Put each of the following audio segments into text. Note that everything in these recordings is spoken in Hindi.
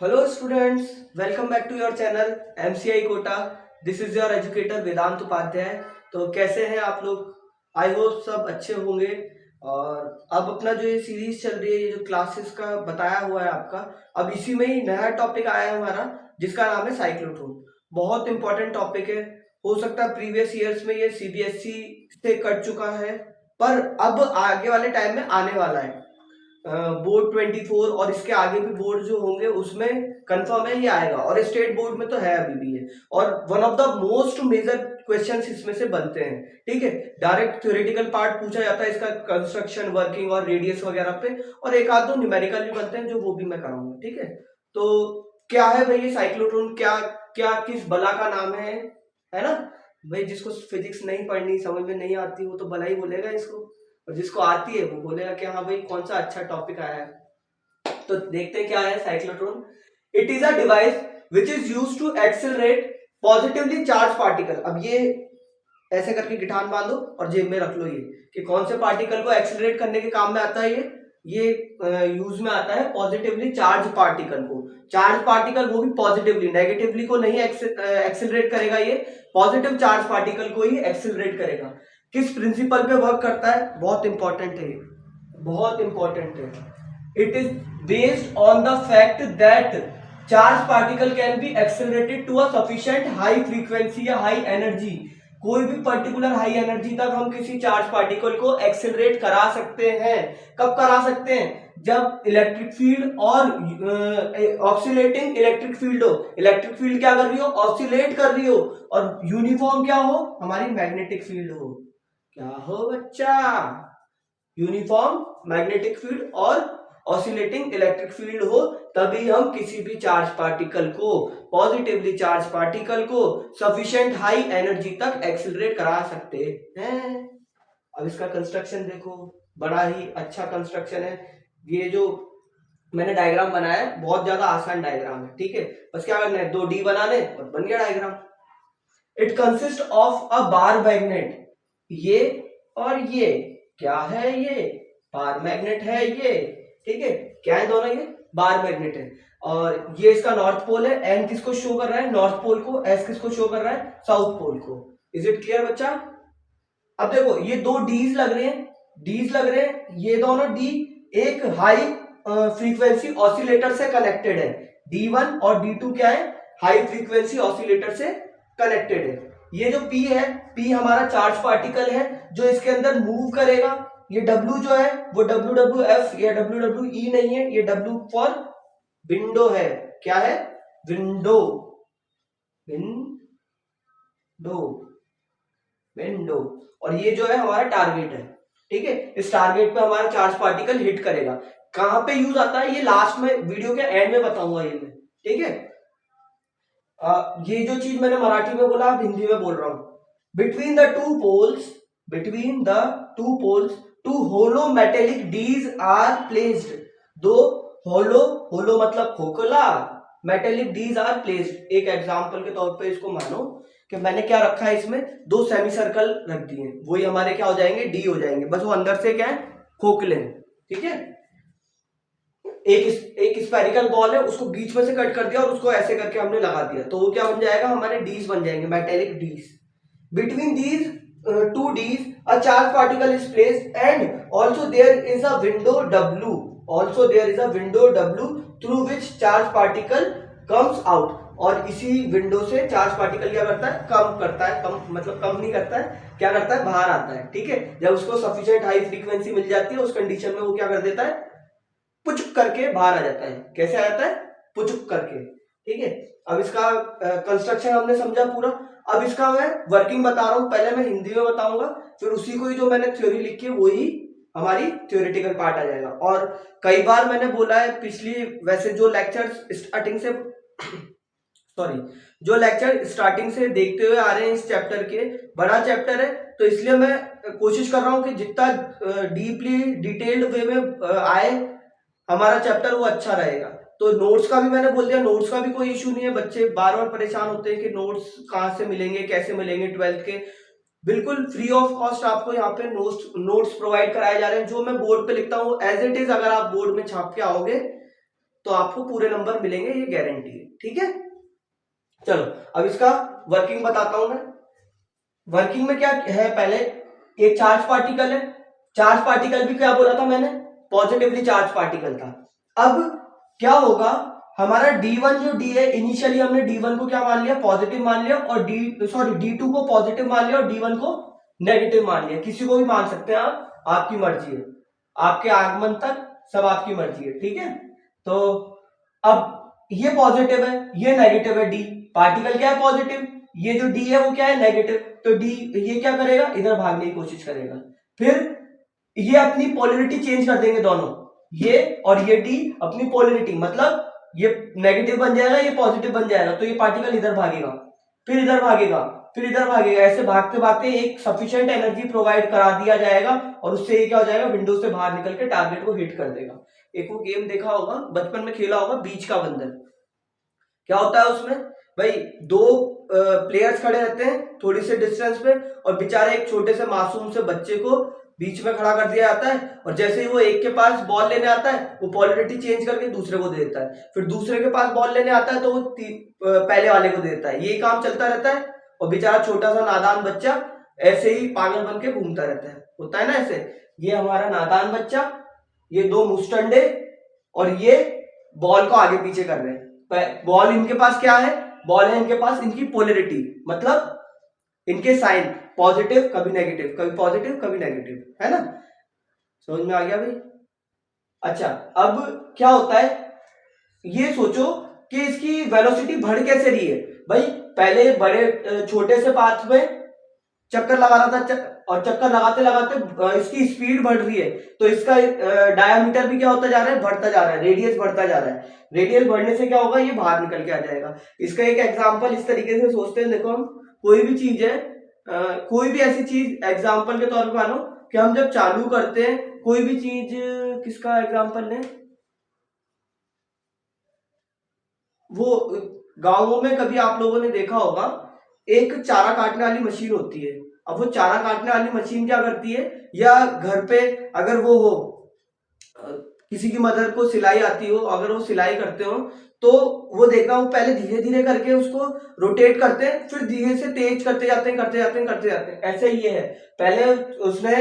Hello students, welcome back to your channel MCI Kota. This is your educator Vedant Upadhyay. तो कैसे हैं आप लोग? आई होप सब अच्छे होंगे। और अब अपना जो ये सीरीज चल रही है, ये जो क्लासेस का बताया हुआ है आपका, अब इसी में ही नया टॉपिक आया है हमारा, जिसका नाम है साइक्लोट्रॉन। बहुत इंपॉर्टेंट टॉपिक है। हो सकता है प्रीवियस ईयर्स में ये सीबीएसई से कट चुका है, पर अब आगे वाले टाइम में आने वाला है। बोर्ड 24 और इसके आगे भी बोर्ड जो होंगे उसमें कंफर्म है ये आएगा, और स्टेट बोर्ड में तो है अभी भी है। और one of the most major questions इसमें से बनते हैं। ठीक है, डायरेक्ट थ्योरेटिकल पार्ट पूछा जाता है इसका, कंस्ट्रक्शन, वर्किंग और रेडियस वगैरह पे, और एक आध दो न्यूमेरिकल भी बनते हैं जो वो भी मैं कराऊंगा। ठीक है, तो क्या है भाई ये साइक्लोट्रॉन? क्या क्या किस बला का नाम है ना भाई? जिसको फिजिक्स नहीं पढ़नी, समझ में नहीं आती, वो तो बला ही बोलेगा इसको, और जिसको आती है वो बोलेगा कि हाँ भाई कौन सा अच्छा टॉपिक आया है। तो देखते हैं क्या है cyclotron. It is a device which is used to accelerate positively charge particle. अब ये ऐसे करके गिठान बांधो और जेब में रख लो, ये कि कौन से पार्टिकल को एक्सेलरेट करने के काम में आता है ये यूज में आता है पॉजिटिवली चार्ज पार्टिकल को। चार्ज पार्टिकल वो भी पॉजिटिवली, नेगेटिवली को नहीं एक्सेलरेट करेगा, ये पॉजिटिव चार्ज पार्टिकल को ही एक्सेलरेट करेगा। किस प्रिंसिपल पे वर्क करता है? बहुत इंपॉर्टेंट है, बहुत इंपॉर्टेंट है। It is based on the fact that charge particle can be accelerated to a sufficient high frequency या हाई एनर्जी। कोई भी पर्टिकुलर हाई एनर्जी तक हम किसी चार्ज पार्टिकल को एक्सेलरेट करा सकते हैं। कब करा सकते हैं? जब इलेक्ट्रिक फील्ड और ऑक्सीलेटिंग इलेक्ट्रिक फील्ड हो। इलेक्ट्रिक फील्ड क्या कर रही हो? ऑक्सीलेट कर रही हो। और यूनिफॉर्म क्या हो? हमारी मैग्नेटिक फील्ड हो। क्या हो बच्चा? यूनिफॉर्म मैग्नेटिक फील्ड और ऑसिलेटिंग इलेक्ट्रिक फील्ड हो, तभी हम किसी भी चार्ज पार्टिकल को, पॉजिटिवली चार्ज पार्टिकल को सफिशिएंट हाई एनर्जी तक एक्सेलरेट करा सकते हैं। अब इसका कंस्ट्रक्शन देखो, बड़ा ही अच्छा कंस्ट्रक्शन है। ये जो मैंने डायग्राम बनाया है बहुत ज्यादा आसान डायग्राम है। ठीक है, बस क्या करना है, दो डी बनाने और बन गया diagram. It consist of a bar magnet. ये और ये क्या है? ये बार मैग्नेट है ये। ठीक है, क्या है दोनों? ये बार मैग्नेट है। और ये इसका नॉर्थ पोल है, एन किसको शो कर रहा है? नॉर्थ पोल को। एस किसको शो कर रहा है? साउथ पोल को। इज इट क्लियर बच्चा? अब देखो ये दो डीज लग रहे हैं, डीज लग रहे हैं, ये दोनों डी एक हाई फ्रीक्वेंसी ऑसिलेटर से कनेक्टेड है। D1 और D2 क्या है? हाई फ्रीक्वेंसी ऑसिलेटर से कनेक्टेड है। ये जो P है, P हमारा चार्ज पार्टिकल है जो इसके अंदर मूव करेगा। ये W जो है वो WWF या WWE नहीं है, ये W फॉर विंडो है। क्या है? Window, window, window. और ये जो है हमारा टारगेट है। ठीक है, इस टारगेट पे हमारा चार्ज पार्टिकल हिट करेगा। कहां पे यूज आता है ये लास्ट में वीडियो के एंड में बताऊंगा ये मैं। ठीक है, ये जो चीज मैंने मराठी में बोला अब हिंदी में बोल रहा हूं। Between the two poles, between the two poles two hollow metallic dees are placed. दो होलो, होलो मतलब खोखला, मेटेलिक डीज आर प्लेस्ड। एक एग्जांपल के तौर पे इसको मानो कि मैंने क्या रखा है, इसमें दो सेमी सर्कल रख दिए, वही हमारे क्या हो जाएंगे? डी हो जाएंगे। बस वो अंदर से क्या है? खोखले हैं। ठीक है, एक स्पेरिकल बॉल है, उसको बीच में से कट कर दिया और उसको ऐसे करके हमने लगा दिया, तो वो क्या बन जाएगा? हमारे डीज बन जाएंगे, metallic dees. Between these two dees a charge particle is placed and also there is a window W, also there is a window W through which charge particle comes out. और इसी विंडो से चार्ज पार्टिकल क्या करता है? कम करता है, कम मतलब कम नहीं करता है, क्या करता है? बाहर आता है। ठीक है, जब उसको सफिशिएंट हाई फ्रीक्वेंसी मिल जाती है उस कंडीशन में वो क्या कर देता है? पुचुक करके बाहर आ जाता है। कैसे आ जाता है? पुचुक करके। ठीक है, अब इसका कंस्ट्रक्शन हमने समझा पूरा। अब इसका मैं वर्किंग बता रहा हूं, पहले मैं हिंदी में बताऊंगा, फिर उसी को ही जो मैंने थ्योरी लिखी है वही हमारी थ्योरेटिकल पार्ट आ जाएगा। और कई बार मैंने बोला है पिछली, वैसे जो लेक्चर स्टार्टिंग से सॉरी, जो लेक्चर स्टार्टिंग से देखते हुए आ रहे हैं इस चैप्टर के, बड़ा चैप्टर है, तो इसलिए मैं कोशिश कर रहा हूं कि जितना डीपली डिटेल्ड वे में आए हमारा चैप्टर वो अच्छा रहेगा। तो नोट्स का भी मैंने बोल दिया, नोट्स का भी कोई इशू नहीं है। बच्चे बार बार परेशान होते हैं कि नोट्स कहाँ से मिलेंगे, कैसे मिलेंगे। 12th के बिल्कुल फ्री ऑफ कॉस्ट आपको यहाँ पे नोट्स प्रोवाइड कराए जा रहे हैं। जो मैं बोर्ड पे लिखता हूँ एज इट इज, अगर आप बोर्ड में छाप के आओगे तो आपको पूरे नंबर मिलेंगे, ये गारंटी है। ठीक है, चलो अब इसका वर्किंग बताता हूं मैं। वर्किंग में क्या है, पहले एक चार्ज पार्टिकल है, चार्ज पार्टिकल भी क्या बोला था मैंने, पॉजिटिवली चार्ज पार्टिकल था। अब क्या होगा, हमारा D1 जो D है, इनिशियली हमने D1 को क्या मान लिया, पॉजिटिव मान लिया, और D2 को पॉजिटिव मान लिया और D1 को नेगेटिव मान लिया। किसी को भी मान सकते हैं आप, आपकी मर्जी है, आपके आगमन तक सब आपकी मर्जी है। ठीक है, तो अब ये पॉजिटिव है, ये नेगेटिव है, D पार्टिकल क्या है, पॉजिटिव, ये जो D है वो क्या है, नेगेटिव, तो D ये क्या करेगा, इधर भागने की कोशिश करेगा। फिर ये अपनी पोलैरिटी चेंज कर देंगे दोनों, ये और ये D अपनी पोलैरिटी, मतलब ये नेगेटिव बन जाएगा, ये पॉजिटिव बन जाएगा, तो ये पार्टिकल इधर भागेगा, फिर इधर भागेगा, फिर इधर भागेगा, ऐसे भागते भागते एक सफिशिएंट एनर्जी प्रोवाइड करा दिया जाएगा, और उससे ये क्या हो जाएगा, विंडो से बाहर निकल के टारगेट को हिट कर देगा। एक वो गेम देखा होगा, बचपन में खेला होगा, बीच का बंदर। क्या होता है उसमें भाई, दो प्लेयर्स खड़े रहते हैं थोड़ी से डिस्टेंस पे, और बेचारे एक छोटे से मासूम से बच्चे को बीच में खड़ा कर दिया जाता है, और जैसे ही वो एक के पास बॉल लेने आता है, वो पॉलरिटी चेंज करके दूसरे को दे देता है, फिर दूसरे के पास बॉल लेने आता है तो वो पहले वाले को दे देता है। ये काम चलता रहता है, और बेचारा छोटा सा नादान बच्चा ऐसे ही पागल बन के घूमता रहता है, होता है ना ऐसे। ये हमारा नादान बच्चा, ये दो मुस्टंडे, और ये बॉल को आगे पीछे कर रहे हैं। बॉल इनके पास क्या है, बॉल है इनके पास इनकी पोलरिटी, मतलब इनके साइन, पॉजिटिव कभी नेगेटिव, कभी पॉजिटिव कभी नेगेटिव, है ना, समझ में आ गया भाई। अच्छा, अब क्या होता है, ये सोचो कि इसकी वेलोसिटी बढ़ कैसे रही है भाई। पहले बड़े छोटे से पाथ में चक्कर लगा रहा था, और चक्कर लगाते लगाते इसकी स्पीड बढ़ रही है, तो इसका डायामीटर भी क्या होता जा रहा है, बढ़ता जा रहा है, रेडियस बढ़ता जा रहा है। रेडियस बढ़ने से क्या होगा, ये बाहर निकल के आ जाएगा। इसका एक एग्जांपल इस तरीके से सोचते हैं, देखो हम कोई भी चीज है, कोई भी ऐसी चीज एग्जांपल के तौर पर मानो कि हम जब चालू करते हैं कोई भी चीज, किसका एग्जांपल लें, वो गांवों में कभी आप लोगों ने देखा होगा, एक चारा काटने वाली मशीन होती है। अब वो चारा काटने वाली मशीन क्या करती है, या घर पे अगर वो हो, किसी की मदर को सिलाई आती हो, अगर वो सिलाई करते हो, तो वो देखना, वो पहले धीरे धीरे करके उसको रोटेट करते हैं, फिर धीरे से तेज करते जाते हैं, करते जाते हैं, करते जाते हैं। ऐसे ये है, पहले उसने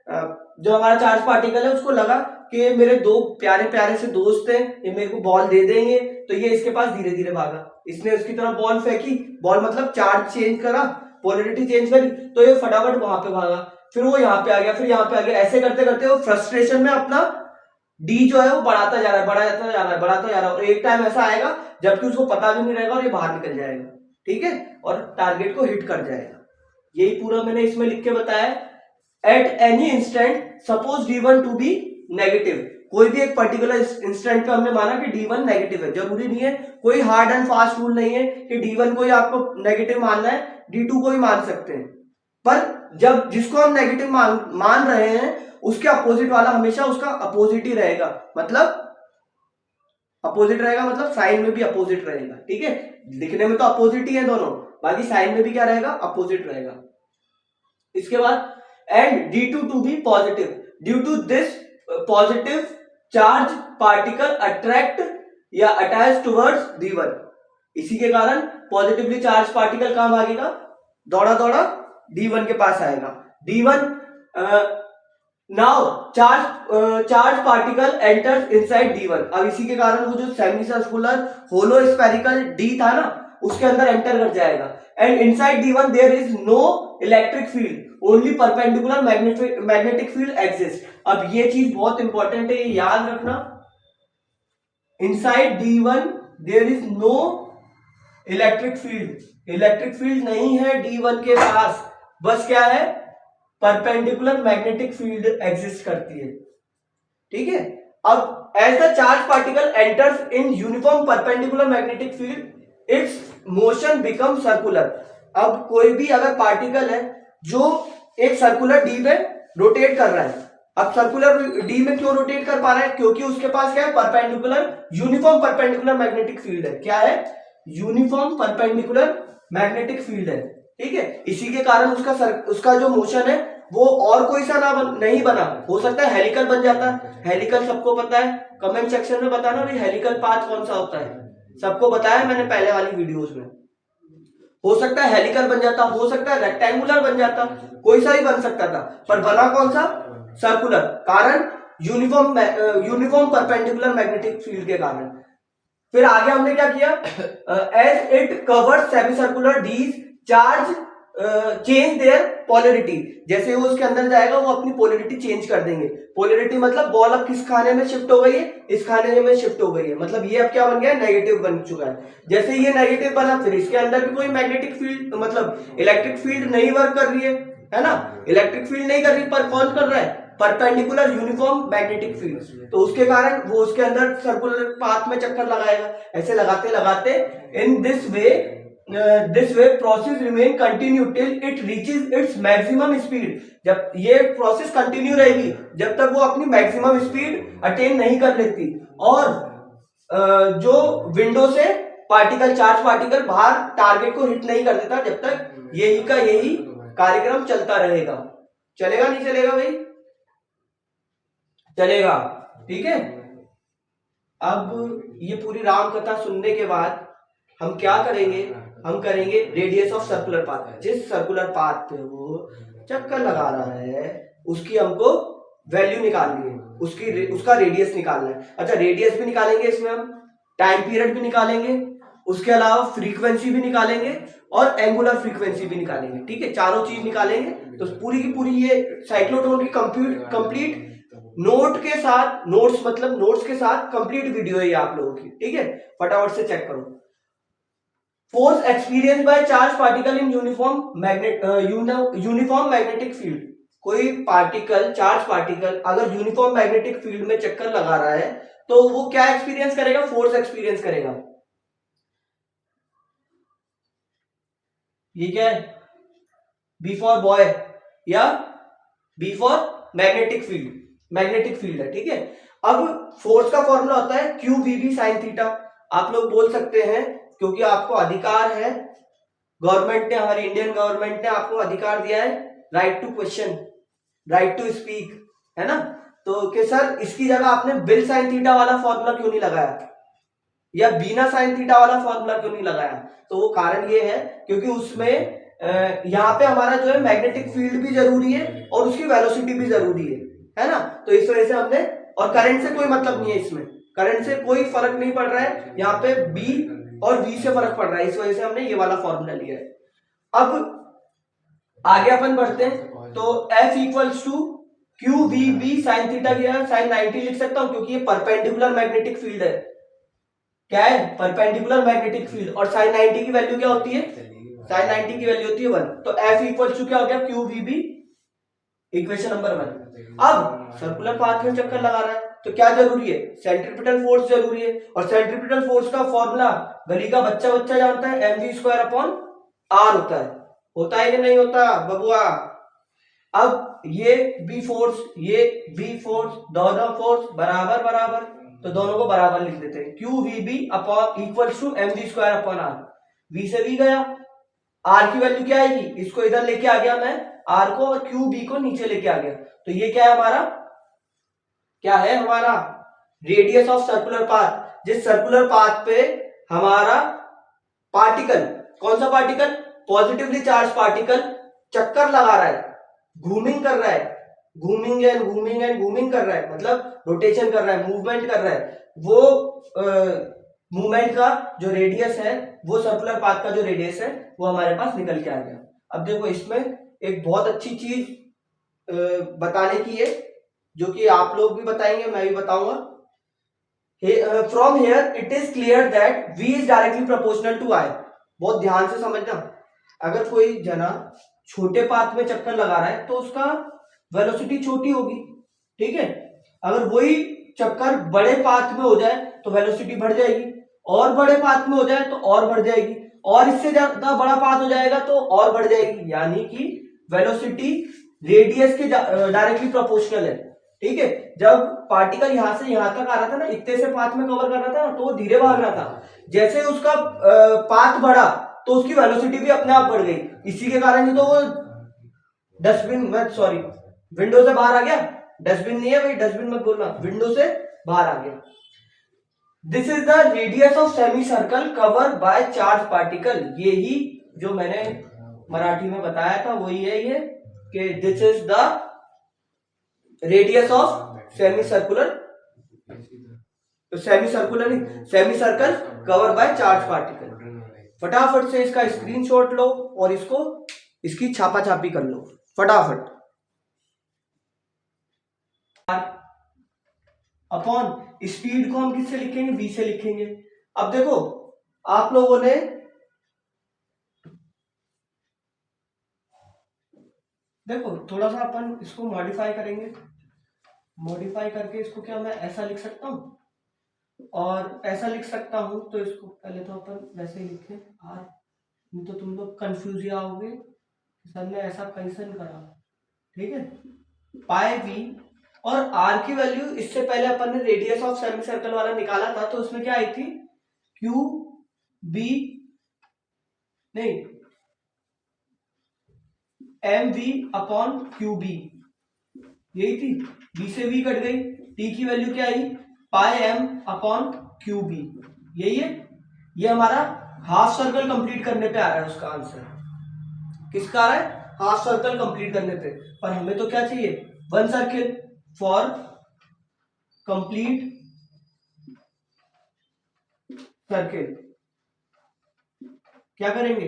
जो हमारा चार्ज पार्टिकल है उसको लगा कि मेरे दो प्यारे प्यारे से दोस्त हैं, ये मेरे को बॉल दे देंगे, तो ये इसके पास धीरे धीरे भागा, इसने उसकी तरफ बॉल फेंकी, बॉल मतलब चार्ज चेंज करा, पोलैरिटी चेंज करी, तो ये फटाफट वहां पे भागा, फिर वो यहाँ पे आ गया, फिर यहाँ पे आ गया, ऐसे करते करते वो फ्रस्ट्रेशन में अपना डी जो है वो बढ़ाता जा रहा है, बढ़ाता जा रहा है, बढ़ाता जा रहा है, और एक टाइम ऐसा आएगा जबकि उसको पता भी नहीं रहेगा और ये बाहर निकल जाएगा, ठीक है, और टारगेट को हिट कर जाएगा। यही पूरा मैंने इसमें लिख के बताया। At any instant suppose D1 to be negative, कोई भी एक पर्टिकुलर इंस्टेंट पे हमने माना कि D1 नेगेटिव है, जरूरी नहीं है, कोई हार्ड एंड फास्ट रूल नहीं है कि D1 को ही आपको नेगेटिव मानना है, D2 को ही मान सकते हैं, पर जब जिसको हम नेगेटिव मान रहे हैं उसके अपोजिट वाला हमेशा उसका अपोजिट ही रहेगा, मतलब अपोजिट रहेगा, मतलब साइन में भी अपोजिट रहेगा, ठीक है, लिखने में तो अपोजिट ही है दोनों, बाकी साइन में भी क्या रहेगा, अपोजिट रहेगा। इसके बाद and D2 to be positive, due to this positive charge particle attract या अटैच टुवर्ड्स D1, इसी के कारण पॉजिटिवली चार्ज पार्टिकल कहां भागेगा, दौड़ा दौड़ा D1 के पास आएगा। D1 now charge particle enters inside D1, अब इसी के कारण वो जो semi circular hollow spherical D था ना, उसके अंदर एंटर कर जाएगा, and inside D1 there is no electric field, only perpendicular magnetic field exist. अब ये चीज बहुत इंपॉर्टेंट है, ये याद रखना, inside D1 there is no electric field, electric field नहीं है D1 के पास, बस क्या है, परपेंडिकुलर मैग्नेटिक फील्ड एग्जिस्ट करती है, ठीक है। अब as the charge particle enters in uniform perpendicular magnetic field its motion become circular, अब कोई भी अगर पार्टिकल है जो एक सर्कुलर डी में रोटेट कर रहा है, अब सर्कुलर डी में क्यों रोटेट कर पा रहा है, क्योंकि उसके पास क्या है, perpendicular uniform perpendicular magnetic field है, क्या है, यूनिफॉर्म परपेंडिकुलर मैग्नेटिक फील्ड है, ठीक है, इसी के कारण उसका जो मोशन है वो और कोई सा नहीं बना, हो सकता है हेलिकल बन जाता। हेलिकल सबको पता है, कमेंट सेक्शन में बताना भाई हेलिकल पाथ कौन सा होता है, सबको बताया मैंने पहले वाली वीडियोस में। हो सकता है हेलिकल बन जाता, हो सकता है रेक्टेंगुलर बन जाता, कोई सा ही बन सकता था, पर बना कौन सा, सर्कुलर। कारण यूनिफॉर्म परपेंडिकुलर मैग्नेटिक फील्ड के कारण। फिर आगे हमने क्या किया, as it covered semi circular dees charge change their polarity, जैसे वो उसके अंदर जाएगा वो अपनी पोलरिटी चेंज कर देंगे। पोलरिटी मतलब बॉल अब किस खाने में शिफ्ट हो गई है, इस खाने में शिफ्ट हो गई है, मतलब ये अब क्या बन गया है, नेगेटिव बन चुका है। जैसे ये नेगेटिव बना, फिर इसके अंदर भी कोई मैग्नेटिक फील्ड मतलब इलेक्ट्रिक फील्ड नहीं वर्क कर रही है ना, इलेक्ट्रिक फील्ड नहीं कर रही, पर कौन कर रहा है, परपेंडिकुलर यूनिफॉर्म मैग्नेटिक फील्ड। तो उसके कारण वो उसके अंदर सर्कुलर पाथ में चक्कर लगाएगा। ऐसे लगाते लगाते in this way process remain continue till it reaches its maximum speed. जब ये प्रोसेस कंटिन्यू रहेगी जब तक वो अपनी मैक्सिमम स्पीड अटेन नहीं कर लेती, और जो विंडो से पार्टिकल, चार्ज पार्टिकल बाहर टारगेट को हिट नहीं कर देता, जब तक यही का यही कार्यक्रम चलता रहेगा। चलेगा नहीं चलेगा भाई, चलेगा, ठीक है। अब ये पूरी राम कथा सुनने के बाद हम क्या करेंगे, हम करेंगे रेडियस ऑफ सर्कुलर पाथ। जिस सर्कुलर पाथ पे वो चक्कर लगा रहा है उसकी हमको वैल्यू निकालनी है, उसका रेडियस निकालना है। अच्छा, रेडियस भी निकालेंगे इसमें हम, टाइम पीरियड भी निकालेंगे, उसके अलावा फ्रीक्वेंसी भी निकालेंगे और एंगुलर फ्रीक्वेंसी भी निकालेंगे, ठीक है, चारों चीज निकालेंगे। तो पूरी की पूरी ये साइक्लोट्रॉन की कंप्लीट नोट के साथ, नोट्स मतलब नोट्स के साथ कंप्लीट वीडियो है ये आप लोगों की, ठीक है, फटाफट से चेक करो। Force experience by charge particle in uniform magnetic field. कोई पार्टिकल, चार्ज पार्टिकल अगर यूनिफॉर्म मैग्नेटिक फील्ड में चक्कर लगा रहा है तो वो क्या एक्सपीरियंस करेगा, फोर्स एक्सपीरियंस करेगा। ये क्या है, बी फॉर बॉय या B for magnetic field, magnetic field है, ठीक है। अब फोर्स का फॉर्मूला होता है q v B sine theta. आप लोग बोल सकते हैं क्योंकि आपको अधिकार है, गवर्नमेंट ने, हमारी इंडियन गवर्नमेंट ने आपको अधिकार दिया है right to question, right to speak, है ना। तो कि सर इसकी जगह आपने बिल साइन थीटा वाला फॉर्मूला क्यों नहीं लगाया या बीना साइन थीटा वाला फॉर्मूला क्यों नहीं लगाया, तो वो कारण ये है क्योंकि उसमें यहाँ पे हमारा जो है मैग्नेटिक फील्ड भी जरूरी है और उसकी वेलोसिटी भी जरूरी है ना। तो इस वजह से हमने, और करंट से कोई मतलब नहीं है इसमें, करंट से कोई फर्क नहीं पड़ रहा है, यहाँ पे बी और वी से फर्क पड़ रहा है, इस वजह से हमने ये वाला फॉर्मूला लिया है। अब आगे अपन बढ़ते हैं, तो F equals to q v B sine theta किया, साइन 90 लिख सकता हूं क्योंकि ये परपेंडिकुलर मैग्नेटिक फील्ड है। क्या है, परपेंडिकुलर मैग्नेटिक फील्ड, और साइन 90 की वैल्यू क्या होती है, साइन 90 की वैल्यू होती है 1। तो F इक्वल्स टू क्या हो गया, q v B, equation number 1। अब सर्कुलर पाथ में चक्कर लगा रहा है तो क्या जरूरी है, सेंट्रीपिटल फोर्स जरूरी है, और सेंट्रीपिटल फोर्स का फॉर्मूला गली का बच्चा बच्चा जानता है, mv²/r होता है कि नहीं होता बबुआ। अब ये बी फोर्स, ये बी फोर्स, दोनों फोर्स बराबर बराबर, तो दोनों को बराबर लिख देते हैं, q v B upon equals to mv²/r। v से v गया, r की वैल्यू क्या आएगी, इसको इधर लेके आ गया मैं, r को, और क्यू बी को नीचे लेके आ गया, तो ये क्या है हमारा, क्या है हमारा रेडियस ऑफ सर्कुलर पाथ। जिस सर्कुलर पाथ पे हमारा पार्टिकल, कौन सा पार्टिकल, पॉजिटिवली चार्ज पार्टिकल चक्कर लगा रहा है, घूमिंग कर रहा है, घूमिंग एंड घूमिंग एंड घूमिंग कर रहा है, मतलब रोटेशन कर रहा है, मूवमेंट कर रहा है, वो मूवमेंट का जो रेडियस है, वो सर्कुलर पाथ का जो रेडियस है वो हमारे पास निकल के आ गया। अब देखो इसमें एक बहुत अच्छी चीज बताने की है जो कि आप लोग भी बताएंगे, मैं भी बताऊंगा। From here it is clear that v is directly proportional to i। बहुत ध्यान से समझना, अगर कोई जना छोटे पाथ में चक्कर लगा रहा है तो उसका वेलोसिटी छोटी होगी, ठीक है। अगर वही चक्कर बड़े पाथ में हो जाए तो वेलोसिटी बढ़ जाएगी, और बड़े पाथ में हो जाए तो और बढ़ जाएगी, और इससे ज्यादा बड़ा पाथ हो जाएगा तो और बढ़ जाएगी, यानी कि वेलोसिटी रेडियस के डायरेक्टली प्रोपोर्शनल है, ठीक है। जब पार्टिकल यहां से यहां तक आ रहा था ना, इतने से पाथ में कवर कर रहा था तो वो धीरे भाग रहा था, जैसे उसका पाथ बढ़ा तो उसकी वेलोसिटी भी अपने आप बढ़ गई, इसी के कारण ही तो वो डस्टबिन मत, सॉरी, विंडो से बाहर आ गया, डस्टबिन नहीं है भाई, डस्टबिन मत बोलना, विंडो से बाहर आ गया। This is the radius of semi circle cover by charge particle. यही जो मैंने मराठी में बताया था वही है ये, कि this is the radius of semicircular नहीं, semicircle cover by charge particle. फटाफट से इसका स्क्रीनशॉट लो और इसको इसकी छापा छापी कर लो फटाफट। अपॉन स्पीड को हम किससे लिखेंगे, v से लिखेंगे। अब देखो आप लोगों ने देखो थोड़ा सा अपन इसको मॉडिफाई करेंगे, मॉडिफाई करके इसको क्या मैं ऐसा लिख सकता हूं और ऐसा लिख सकता हूं, तो इसको पहले तो अपन वैसे ही लिखें आर, नहीं तो तुम लोग कंफ्यूज आओगे सर ने ऐसा कैसे करा, ठीक है। पाई वी और आर की वैल्यू इससे पहले अपन ने रेडियस ऑफ सेमी सर्कल वाला निकाला था, तो उसमें क्या आई थी, क्यू बी नहीं m we upon Q B, यही थी। बी से वी कट गई, टी की वैल्यू क्या आई, pi m upon Q B, यही है। ये हमारा हाफ सर्कल कंप्लीट करने पे आ रहा है, उसका आंसर किसका आ रहा है, हाफ सर्कल कंप्लीट करने पे। पर हमें तो क्या चाहिए, one circle. For complete circle क्या करेंगे,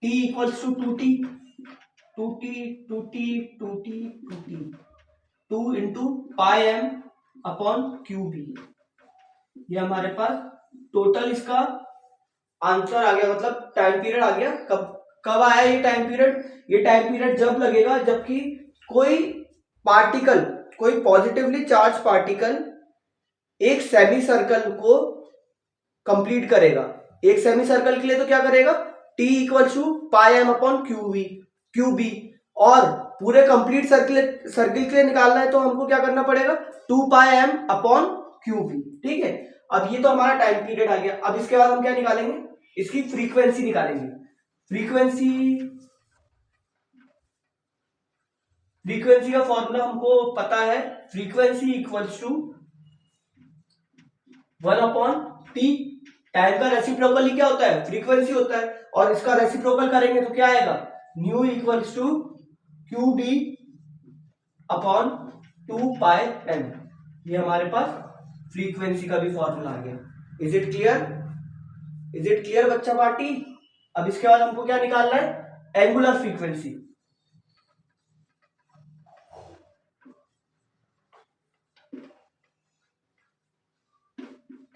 t equals to 2t, 2t 2t 2t 2t 2 into pi m upon Q B. ये हमारे पास टोटल इसका आंसर आ गया, मतलब टाइम पीरियड आ गया। कब कब आया ये टाइम पीरियड, ये टाइम पीरियड जब लगेगा जबकि कोई पार्टिकल, कोई पॉजिटिवली चार्ज पार्टिकल एक सेमी सर्कल को कंप्लीट करेगा। एक सेमी सर्कल के लिए तो क्या करेगा, t equal to pi m upon Q B, और पूरे कंप्लीट सर्किल के लिए निकालना है तो हमको क्या करना पड़ेगा, 2 pi m upon Q B, ठीक है। अब ये तो हमारा टाइम पीरियड आ गया। अब इसके बाद हम क्या निकालेंगे, इसकी फ्रीक्वेंसी निकालेंगे। फ्रीक्वेंसी का फॉर्मूला हमको पता है, frequency equals to 1 upon T. Time का रेसिप्रोकल क्या होता है, फ्रीक्वेंसी होता है, और इसका रेसिप्रोकल करेंगे तो क्या आएगा, nu equals to q B upon 2 pi m. ये हमारे पास फ्रीक्वेंसी का भी फॉर्मूला आ गया। इज इट क्लियर बच्चा पार्टी। अब इसके बाद हमको क्या निकालना है, एंगुलर फ्रीक्वेंसी।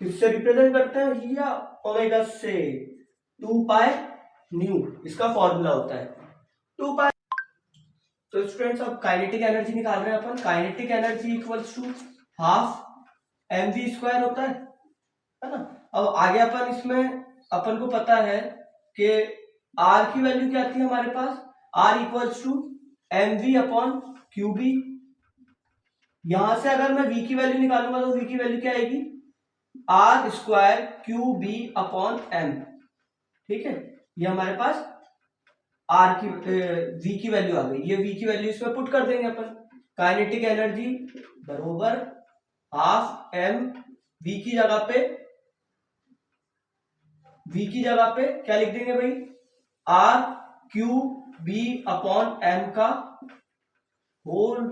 किससे रिप्रेजेंट करते हैं, या ओमेगा से, 2 पाई न्यू इसका फॉर्मूला होता है, 2 पाई। तो स्टूडेंट्स अब काइनेटिक एनर्जी निकाल रहे हैं अपन। Kinetic energy equals to half M V square होता है ना। अब आगे अपन इसमें अपन को पता है कि आर की वैल्यू क्या थी हमारे पास, R equals to M we upon Q B. यहां से अगर मैं v की वैल्यू निकालूंगा तो v की वैल्यू क्या आएगी, R square Q B upon M, ठीक है। ये हमारे पास आर की v की वैल्यू आ गई। ये v की वैल्यू इसमें पुट कर देंगे अपन। काइनेटिक एनर्जी बरोबर हाफ एम v की जगह पे क्या लिख देंगे भाई, R Q B upon M का whole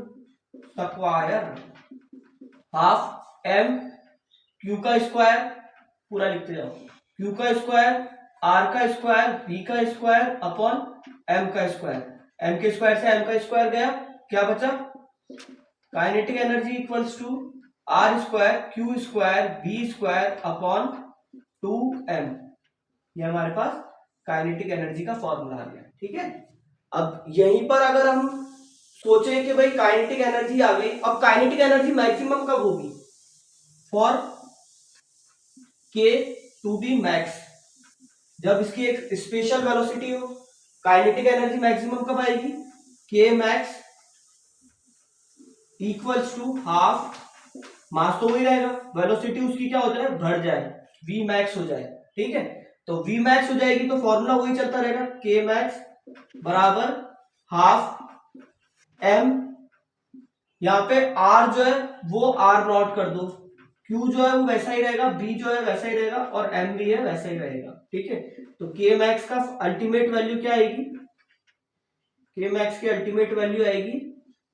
square, half M Q का स्क्वायर, पूरा लिखते जाओ, क्यू का स्क्वायर, आर का स्क्वायर, बी का स्क्वायर अपॉन एम का स्क्वायर। एम के स्क्वायर से एम का स्क्वायर गया, क्या बचा, kinetic energy equals to r square q square B square upon 2m। ये हमारे पास काइनेटिक एनर्जी का फॉर्मूला आ गया, ठीक है। अब यहीं पर अगर हम सोचें कि भाई काइनेटिक एनर्जी आ गई, अब काइनेटिक एनर्जी मैक्सिमम कब होगी, फॉर के टू बी मैक्स, जब इसकी एक स्पेशल वेलोसिटी हो। काइनेटिक एनर्जी मैक्सिमम कब आएगी, K max equals to half, मास तो वही रहेगा, वेलोसिटी उसकी क्या हो जाए, बढ़ जाए, वी मैक्स हो जाए, ठीक है। तो वी मैक्स हो जाएगी तो फॉर्मूला वही चलता रहेगा, के मैक्स बराबर हाफ एम, यहाँ पे आर जो है वो आर नॉट कर दो, क्यू जो है वो वैसा ही रहेगा, बी जो है वैसा ही रहेगा, और एम भी है वैसा ही रहेगा। ठीक है, तो के मैक्स का अल्टीमेट वैल्यू क्या आएगी, के मैक्स की अल्टीमेट वैल्यू आएगी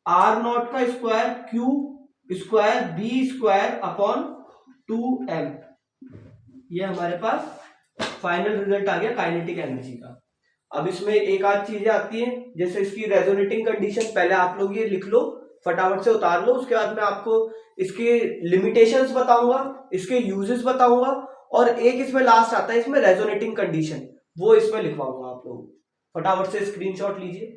आर नॉट का square q square B square upon 2m। ये हमारे पास फाइनल रिजल्ट आ गया काइनेटिक एनर्जी का। अब इसमें एक आध चीजें आती हैं, जैसे इसकी रेजोनेटिंग कंडीशन, पहले आप लोग ये लिख लो, फटाफट से उतार लो, उसके बाद मैं आपको इसके लिमिटेशंस बताऊंगा, इसके यूजेस बताऊंगा, और एक इसमें लास्ट आता है इसमें रेजोनेटिंग कंडीशन, वो इसमें लिखवाऊंगा आप लोग। फटाफट से स्क्रीनशॉट लीजिए।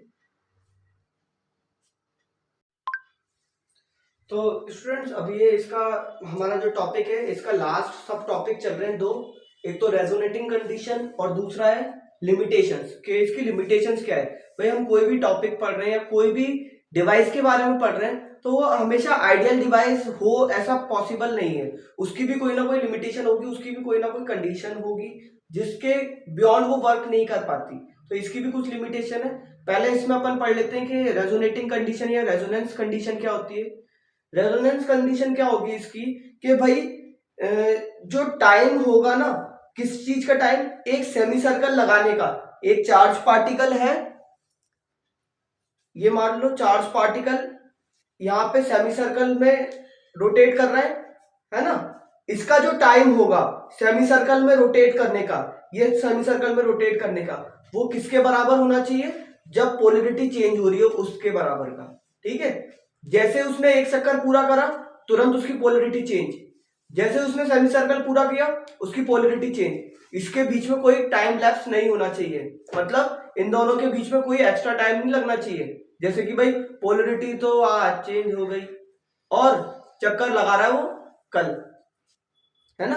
तो स्टूडेंट्स, अभी ये इसका हमारा जो टॉपिक है, इसका लास्ट सब टॉपिक चल रहे हैं दो, एक तो रेजोनेटिंग कंडीशन और दूसरा है लिमिटेशंस। कि इसकी लिमिटेशंस क्या है, भाई हम कोई भी टॉपिक पढ़ रहे हैं या कोई भी डिवाइस के बारे में पढ़ रहे हैं तो वो हमेशा आइडियल डिवाइस हो ऐसा पॉसिबल नहीं है, उसकी भी कोई ना कोई लिमिटेशन होगी, उसकी भी कोई ना कोई कंडीशन होगी जिसके बियॉन्ड वो वर्क नहीं कर पाती। तो इसकी भी कुछ लिमिटेशन है। पहले इसमें अपन पढ़ लेते हैं कि रेजोनेटिंग कंडीशन या रेजोनेंस कंडीशन क्या होती है। रेजोनेंस कंडीशन क्या होगी इसकी, कि भाई जो टाइम होगा ना, किस चीज का टाइम, एक सेमी सर्कल लगाने का, एक चार्ज पार्टिकल है, ये मान लो चार्ज पार्टिकल यहाँ पे सेमी सर्कल में रोटेट कर रहा है ना, इसका जो टाइम होगा सेमी सर्कल में रोटेट करने का, ये सेमी सर्कल में रोटेट करने का, वो किसके बराबर होना चाहिए, जब पोलरिटी चेंज हो रही हो उसके बराबर का। ठीक है, जैसे उसने एक चक्कर पूरा करा तुरंत उसकी पोलरिटी चेंज, जैसे उसने सेमी सर्कल पूरा किया उसकी पोलरिटी चेंज। इसके बीच में कोई टाइम लैप्स नहीं होना चाहिए, मतलब इन दोनों के बीच में कोई एक्स्ट्रा टाइम नहीं लगना चाहिए। जैसे कि भाई पोलरिटी तो आज चेंज हो गई और चक्कर लगा रहा है वो कल, है ना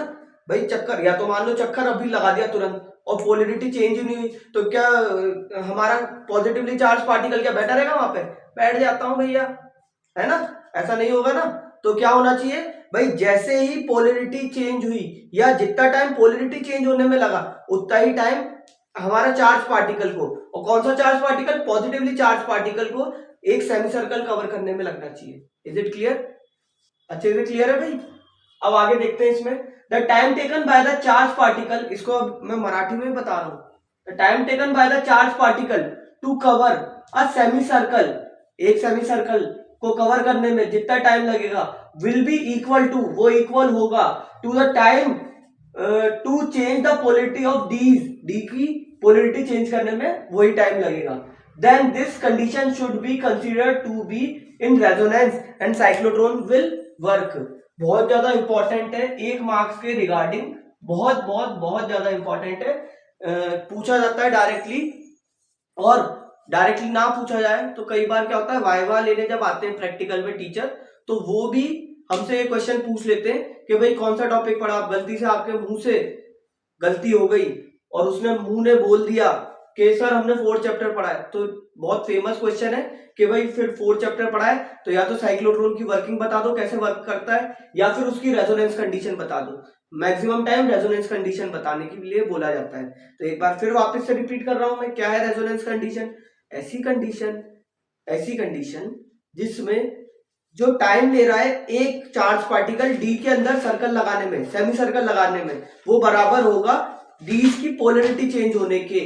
भाई, चक्कर या तो मान लो चक्कर अभी लगा दिया तुरंत और पोलरिटी चेंज नहीं हुई, तो क्या हमारा पॉजिटिवली चार्ज पार्टिकल क्या बैठा रहेगा वहां पे, बैठ जाता हूं भैया, है ना, ऐसा नहीं होगा ना। तो क्या होना चाहिए भाई, जैसे ही पोलरिटी चेंज हुई या जितना टाइम पोलरिटी चेंज होने में लगा उतना ही टाइम हमारा चार्ज पार्टिकल को, और कौन सा charge particle, positively charge particle को एक सेमी सर्कल कवर करने में लगना चाहिए। इज इट क्लियर, अच्छे से क्लियर है भाई। अब आगे देखते हैं इसमें, the time taken by the charge particle, इसको अब मैं मराठी में बता रहा हूं, the time taken by the charge particle to cover a semi circle, एक सेमी सर्कल को कवर करने में जितना टाइम लगेगा विल बी इक्वल टू, वो इक्वल होगा to the time to change the polarity of dees, D की पोलरिटी चेंज करने में वही टाइम लगेगा। Then this condition should be considered to be in resonance and cyclotron will work. बहुत ज्यादा इंपॉर्टेंट है, एक मार्क्स के रिगार्डिंग बहुत बहुत बहुत ज्यादा इंपॉर्टेंट है, पूछा जाता है डायरेक्टली, और डायरेक्टली ना पूछा जाए तो कई बार क्या होता है, वाइवा लेने जब आते हैं प्रैक्टिकल में टीचर, तो वो भी हमसे ये क्वेश्चन पूछ लेते हैं कि भाई कौन सा टॉपिक पढ़ा, गलती से आपके मुंह से गलती हो गई और उसने मुंह ने बोल दिया कि सर हमने 4th चैप्टर पढ़ा है, तो बहुत फेमस क्वेश्चन है कि भाई फिर 4th चैप्टर पढ़ा है तो या तो साइक्लोट्रॉन की वर्किंग बता दो कैसे वर्क करता है, या फिर उसकी रेजोनेंस कंडीशन बता दो। मैक्सिमम टाइम रेजोनेंस कंडीशन बताने के लिए बोला जाता है। तो एक बार फिर वापस से रिपीट कर रहा हूं मैं, क्या है रेजोनेंस कंडीशन, ऐसी कंडीशन जिसमें जो टाइम ले रहा है एक चार्ज पार्टिकल डी के अंदर सर्कल लगाने में, सेमी सर्कल लगाने में, वो बराबर होगा डी की पोलरिटी चेंज होने के,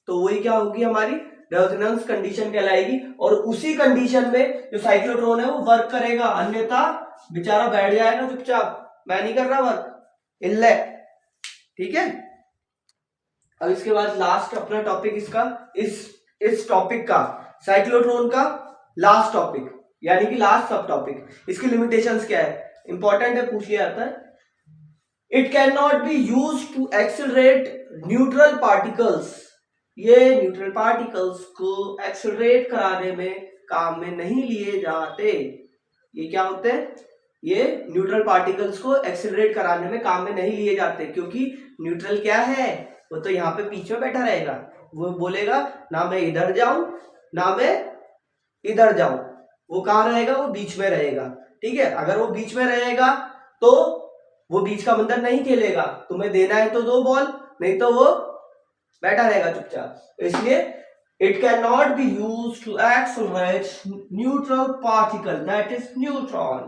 तो वही क्या होगी हमारी रेजोनेंस कंडीशन कहलाएगी। और उसी कंडीशन में जो साइक्लोट्रॉन है वो वर्क करेगा, अन्यथा बेचारा बैठ जाएगा चुपचाप, मैं नहीं कर रहा वर्क, इल्ले। ठीक है, अब इसके बाद लास्ट अपना टॉपिक इसका, इस टॉपिक का, साइक्लोट्रॉन का लास्ट टॉपिक यानी कि लास्ट सब टॉपिक, इसकी लिमिटेशंस क्या है, इंपॉर्टेंट है, पूछ लिया जाता है। It can not be use to accelerate neutral particles, ये न्यूट्रल पार्टिकल्स को एक्सेलरेट कराने में काम में नहीं लिए जाते। ये क्या होते हैं, ये न्यूट्रल पार्टिकल्स को एक्सेलरेट कराने में काम में नहीं लिए जाते, क्योंकि न्यूट्रल क्या है, वो तो यहाँ पे बीच में बैठा रहेगा, वो बोलेगा ना मैं इधर जाऊं ना मैं इधर जाऊं, वो कहाँ रहेगा, वो बीच में रहेगा। ठीक है, अगर वो बीच में रहेगा तो वो बीच का बंधन नहीं खेलेगा, तुम्हें देना है तो दो बॉल, नहीं तो वो बैठा रहेगा चुपचाप। इसलिए It cannot be used to accelerate neutral particle, that is neutron.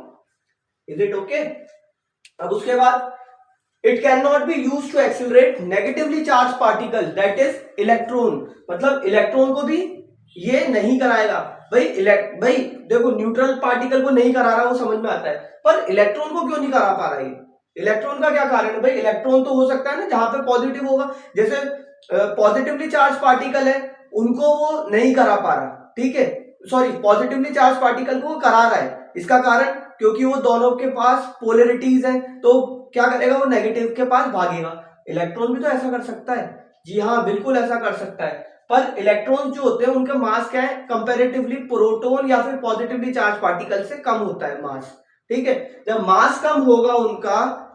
Is it okay? अब उसके बाद it cannot be used to accelerate negatively charged particle, that is electron. मतलब इलेक्ट्रॉन को भी ये नहीं कराएगा भाई देखो न्यूट्रल पार्टिकल को नहीं करा रहा, वो समझ में आता है, पर इलेक्ट्रॉन को क्यों नहीं करा पा रहा है? इलेक्ट्रॉन का क्या कारण है भाई? इलेक्ट्रॉन तो हो सकता है ना जहां पे पॉजिटिव होगा, जैसे पॉजिटिवली चार्ज पार्टिकल है उनको वो नहीं करा पा रहा, ठीक है, सॉरी पॉजिटिवली चार्ज पार्टिकल को वो करा रहा है। इसका कारण क्योंकि वो दोनों के पास पोलरिटीज हैं, तो क्या करेगा? वो नेगेटिव के पास भागेगा। इलेक्ट्रॉन भी तो ऐसा कर सकता है। जी हाँ, बिल्कुल ऐसा कर सकता है, पर इलेक्ट्रॉन जो होते हैं उनका मास क्या है? कंपैरेटिवली प्रोटॉन या फिर पॉजिटिवली चार्ज पार्टिकल से कम होता है मास, ठीक है। जब मास कम होगा उनका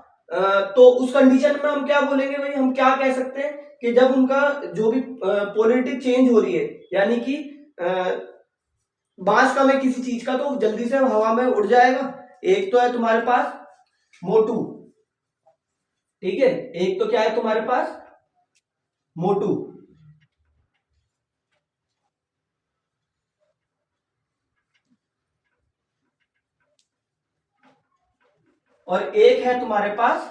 तो उस कंडीशन में हम क्या बोलेंगे भाई? हम क्या कह सकते हैं कि जब उनका जो भी पोलरिटी चेंज हो रही है, यानी कि मास कम है किसी चीज का, तो जल्दी से हवा में उड़ जाएगा। एक तो है तुम्हारे पास मोटू, ठीक है, एक तो क्या है तुम्हारे पास? मोटू, और एक है तुम्हारे पास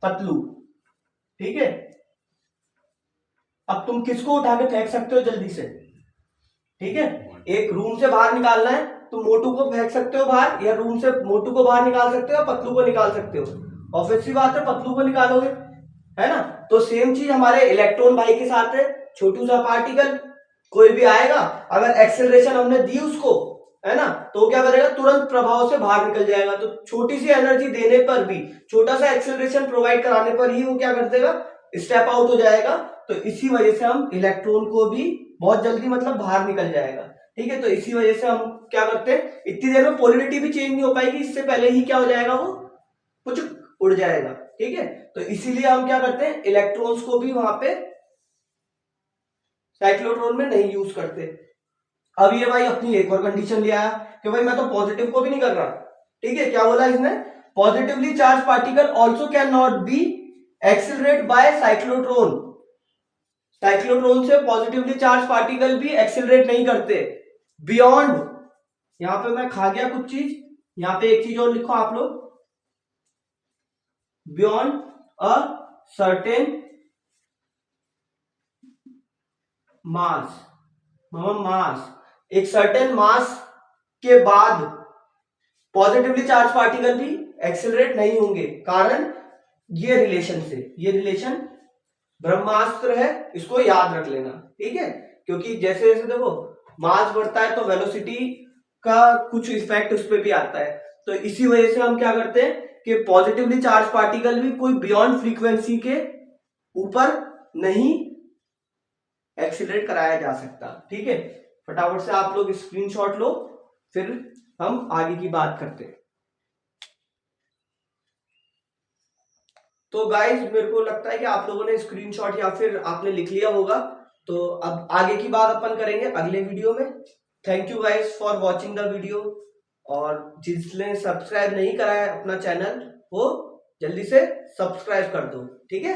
पतलू, ठीक है। अब तुम किसको उठा के फेंक सकते हो जल्दी से? ठीक है, एक रूम से बाहर निकालना है तो मोटू को फेंक सकते हो बाहर, या रूम से मोटू को बाहर निकाल सकते हो, पतलू को निकाल सकते हो। ऑब्वियस सी बात है पतलू को निकालोगे, है ना। तो सेम चीज हमारे इलेक्ट्रॉन भाई के साथ है। छोटू सा पार्टिकल कोई भी आएगा, अगर एक्सेलरेशन हमने दी उसको, है ना, तो क्या करेगा? तुरंत प्रभाव से बाहर निकल जाएगा। तो छोटी सी एनर्जी देने पर भी, छोटा सा एक्सेलरेशन प्रोवाइड कराने पर ही वो क्या कर देगा? स्टेप आउट हो जाएगा। तो इसी वजह से हम इलेक्ट्रॉन को भी बहुत जल्दी मतलब बाहर निकल जाएगा, ठीक है। तो इसी वजह से हम क्या करते हैं, इतनी देर में पोलरिटी भी चेंज नहीं हो पाएगी, इससे पहले ही क्या हो जाएगा? वो कुछ उड़ जाएगा, ठीक है। तो इसीलिए हम क्या करते हैं? इलेक्ट्रॉन्स को भी वहां पे साइक्लोट्रॉन में नहीं यूज करते। अब ये भाई अपनी एक और कंडीशन ले आया कि भाई मैं तो पॉजिटिव को भी नहीं कर रहा, ठीक है। क्या बोला इसने? Positively charge particle also can not be accelerate by cyclotron. Cyclotron से पॉजिटिवली चार्ज पार्टिकल भी एक्सिलरेट नहीं करते बियॉन्ड, यहां पे मैं खा गया कुछ चीज, यहां पे एक चीज और लिखो आप लोग, बियॉन्ड अ सर्टेन मास। मास, एक सर्टेन मास के बाद पॉजिटिवली चार्ज पार्टिकल भी एक्सिलरेट नहीं होंगे, कारण ये रिलेशन से। ये रिलेशन ब्रह्मास्त्र है, इसको याद रख लेना, ठीक है। क्योंकि जैसे जैसे देखो मास बढ़ता है तो वेलोसिटी का कुछ इफेक्ट उस पर भी आता है। तो इसी वजह से हम क्या करते हैं कि पॉजिटिवली चार्ज पार्टिकल भी कोई बियॉन्ड फ्रीक्वेंसी के ऊपर नहीं एक्सीलरेट कराया जा सकता, ठीक है। फटाफट से आप लोग स्क्रीनशॉट लो, फिर हम आगे की बात करते हैं। तो गाइस मेरे को लगता है कि आप लोगों ने स्क्रीनशॉट या फिर आपने लिख लिया होगा। तो अब आगे की बात अपन करेंगे अगले वीडियो में। Thank you guys for watching the video, और जिसने सब्सक्राइब नहीं करा है अपना चैनल, वो जल्दी से सब्सक्राइब कर दो, ठीक है।